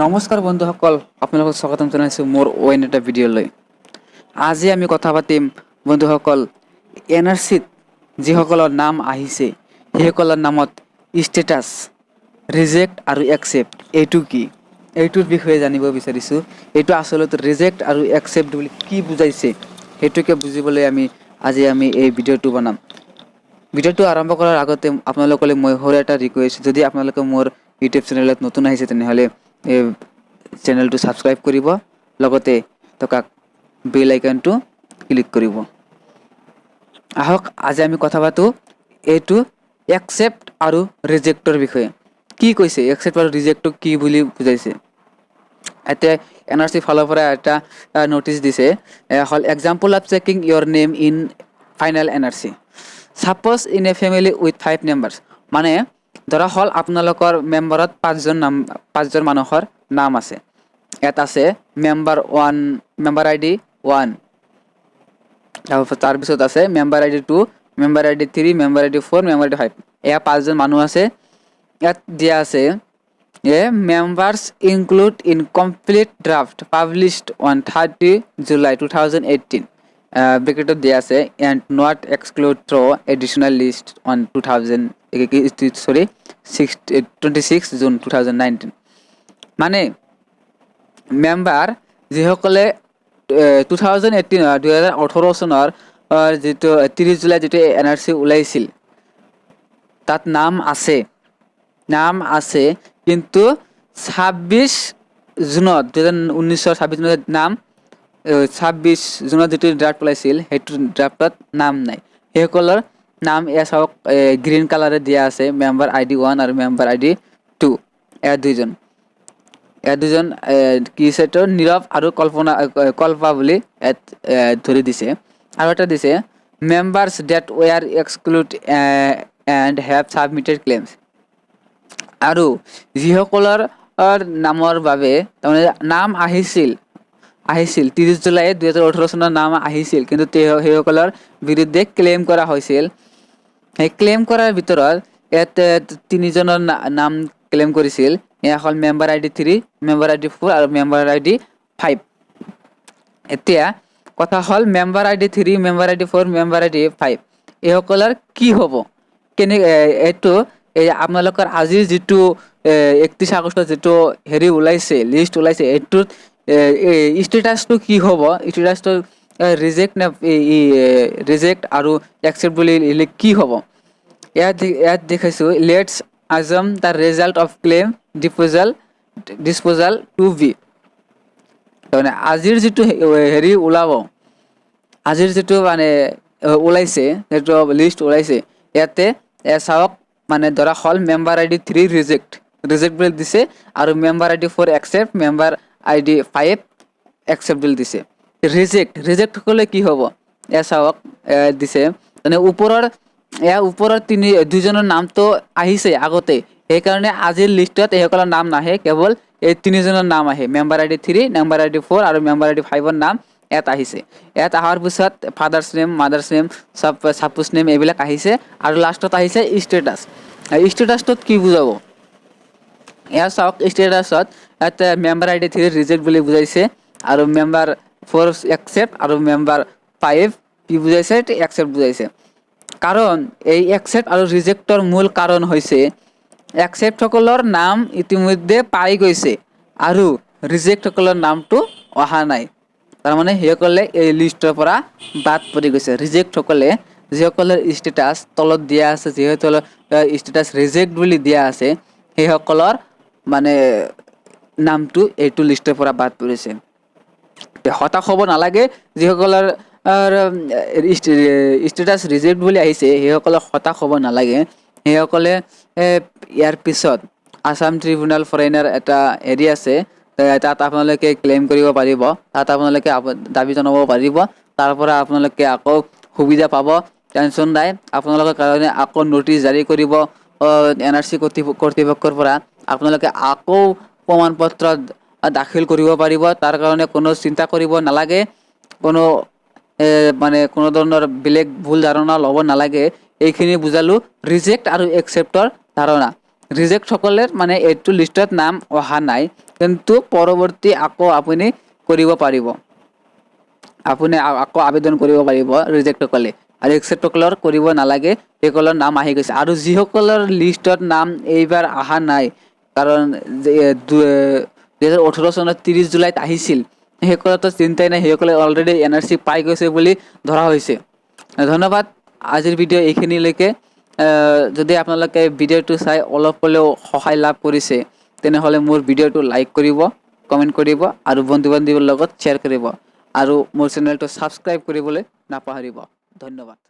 নমস্কাৰ বন্ধুসকল, আপোনালোকক স্বাগতম জনাইছোঁ মোৰ অইন এটা ভিডিঅ'লৈ। আজি আমি কথা পাতিম বন্ধুসকল NRCত যিসকলৰ নাম আহিছে সেইসকলৰ নামত ষ্টেটাছ, ৰিজেক্ট আৰু একচেপ্ট এইটো কি, এইটোৰ বিষয়ে জানিব বিচাৰিছোঁ। এইটো আচলতে ৰিজেক্ট আৰু একচেপ্ট বুলি কি বুজাইছে সেইটোকে বুজিবলৈ আজি আমি এই ভিডিঅ'টো বনাম। ভিডিঅ'টো আৰম্ভ কৰাৰ আগতে আপোনালোকলৈ মই সৰু এটা ৰিকুৱেষ্ট, যদি আপোনালোকে মোৰ ইউটিউব চেনেলত নতুন আহিছে তেনেহ'লে এই চেনেলটো ছাবস্ক্ৰাইব কৰিব, লগতে থকা বেল আইকনটো ক্লিক কৰিব। আহক আজি আমি কথা পাতোঁ এইটো একচেপ্ট আৰু ৰিজেক্টৰ বিষয়ে। কি কৈছে একচেপ্ট আৰু ৰিজেক্টক কি বুলি বুজাইছে। এতিয়া NRC ফালৰ পৰা এটা নটিচ দিছে, হ'ল example of checking your name in final NRC। Suppose in a family with 5 members, মানে ধৰা হ'ল আপোনালোকৰ মেম্বাৰত পাঁচজন মানুহৰ নাম আছে। ইয়াত আছে মেম্বাৰ 1, মেম্বাৰ ID 1, তাৰপিছত আছে member ID 2, member ID 3, member ID 4, member ID 5। এয়া 5জন মানুহ আছে। ইয়াত দিয়া আছে members include in complete draft published on 30 July 2018 ব্ৰেকেটত দিয়া আছে and not exclude through additional list on 26 June 2019। মানে মেম্বাৰ যিসকলে 2018 চনৰ যিটো 30 জুলাই যিটো NRC ওলাইছিল তাত নাম আছে কিন্তু 26 জুনত 2019 জুনত নাম 26 জুনত যিটো ড্ৰাফ্ট ওলাইছিল সেইটো ড্ৰাফ্টত নাম নাই। সেইসকলৰ নাম এয়া চাওক, গ্ৰীণ কালাৰে দিয়া আছে, মেম্বাৰ ID 1 আৰু মেম্বাৰ ID 2। এয়া দুইজন কি আছে, নীৰৱ আৰু কল্পা বুলি ধৰি দিছে। আৰু এটা দিছে members that were excluded and have submitted claims. আৰু যিসকলৰ নামৰ বাবে তাৰমানে নাম আহিছিল 30 জুলাই 2018 চনৰ নাম আহিছিল কিন্তু সেইসকলৰ বিৰুদ্ধে ক্লেইম কৰা হৈছিল। সেই ক্লেইম কৰাৰ ভিতৰত ইয়াত 3জনৰ নাম ক্লেইম কৰিছিল। এয়া হ'ল মেম্বাৰ ID 3, মেম্বাৰ ID 4 আৰু মেম্বাৰ ID 5। এতিয়া কথা হ'ল member ID 3, member ID 4, member ID 5 এইসকলৰ কি হ'ব, এইটো আপোনালোকৰ আজিৰ যিটো 31 আগষ্টত যিটো লিষ্ট ওলাইছে এইটোত ষ্টেটাছটো কি হ'ব, ষ্টেটাছটো ৰিজেক্ট আৰু একচেপ্ট বুলি কি হ'ব। ইয়াত দেখাইছোঁ let's assume the result of claim disposal to be, তাৰমানে আজিৰ যিটো ওলাব, আজিৰ যিটো মানে ওলাইছে সেইটো লিষ্ট ওলাইছে, ইয়াতে চাওক মানে ধৰা হ'ল মেম্বাৰ ID 3 ৰিজেক্ট বুলি দিছে আৰু member ID 4 accept, member ID 5 accept বুলি দিছে। ৰিজেক্ট হ'লে কি হ'ব এয়া চাওক, দিছে মানে ওপৰৰ দুজনৰ নামটো আহিছে আগতে, সেইকাৰণে আজিৰ লিষ্টত এইসকলৰ নাম নাহে, কেৱল এই 3জনৰ নাম আহে। মেম্বাৰ ID 3, মেম্বাৰ ID 4 আৰু মেম্বাৰ ID 5ৰ নাম ইয়াত আহিছে। ইয়াত অহাৰ পিছত father's name, mothers name, suppose name এইবিলাক আহিছে আৰু লাষ্টত আহিছে ষ্টেটাছটোত কি বুজাব এয়া চাওক। ষ্টেটাছত ইয়াত মেম্বাৰ ID 3 ৰিজেক্ট বুলি বুজাইছে আৰু মেম্বাৰ 4 একচেপ্ট আৰু মেম্বাৰ 5 কি বুজাইছে, একচেপ্ট বুজাইছে। কাৰণ এই একচেপ্ট আৰু ৰিজেক্টৰ মূল কাৰণ হৈছে একচেপ্টসকলৰ নাম ইতিমধ্যে পাই গৈছে আৰু ৰিজেক্টসকলৰ নামটো অহা নাই। তাৰমানে সেইসকলে এই লিষ্টৰ পৰা বাদ পৰি গৈছে। যিসকলৰ ষ্টেটাছ তলত দিয়া আছে, যিহেতু ষ্টেটাছ ৰিজেক্ট বুলি দিয়া আছে, সেইসকলৰ মানে নামটো এইটো লিষ্টৰ পৰা বাদ পৰিছে। হতাশ হ'ব নালাগে, যিসকলৰ ষ্টেটাছ ৰিজেক্ট বুলি আহিছে সেইসকলক হতাশ হ'ব নালাগে। সেইসকলে ইয়াৰ পিছত আছাম ট্ৰিবিউনেল ফৰেইনাৰ এটা আছে, তাত আপোনালোকে ক্লেইম কৰিব পাৰিব, তাত আপোনালোকে দাবী জনাব পাৰিব, তাৰ পৰা আপোনালোকে আকৌ সুবিধা পাব। টেনশ্যন নাই, আপোনালোকৰ কাৰণে আকৌ নটিচ জাৰি কৰিব NRC কৰ্তৃপক্ষৰ পৰা। আপোনালোকে আকৌ প্ৰমাণ পত্ৰ দাখিল কৰিব পাৰিব, তাৰ কাৰণে কোনো চিন্তা কৰিব নালাগে। কোনো ধৰণৰ বেলেগ ভুল ধাৰণা ল'ব নালাগে। এইখিনি বুজালো ৰিজেক্ট আৰু একচেপ্টৰ ধাৰণা। ৰিজেক্টসকলে মানে এইটো লিষ্টত নাম অহা নাই, কিন্তু পৰৱৰ্তী আকৌ আপুনি কৰিব পাৰিব আপুনি আকৌ আবেদন কৰিব পাৰিব ৰিজেক্ট হ'লে আৰু একচেপ্ট সকলৰ কৰিব নালাগে সেইসকলৰ নাম আহি গৈছে আৰু যিসকলৰ লিষ্টত নাম এইবাৰ অহা নাই কাৰণ 2018 চনত 30 জুলাইত আহিছিল সেইসকলতো চিন্তাই নাই সেইসকলে অলৰেডি এনআৰসি পাই গৈছে বুলি ধৰা হৈছে ধন্যবাদ আজিৰ ভিডিঅ' এইখিনিলৈকে যদি আপোনালোকে ভিডিঅ'টো চাই অলপ হ'লেও সহায় লাভ কৰিছে তেনেহ'লে মোৰ ভিডিঅ'টো লাইক কৰিব কমেন্ট কৰিব আৰু বন্ধু বান্ধৱীৰ লগত শ্বেয়াৰ কৰিব আৰু মোৰ চেনেলটো সাবস্ক্ৰাইব কৰিবলৈ নাপাহৰিব ধন্যবাদ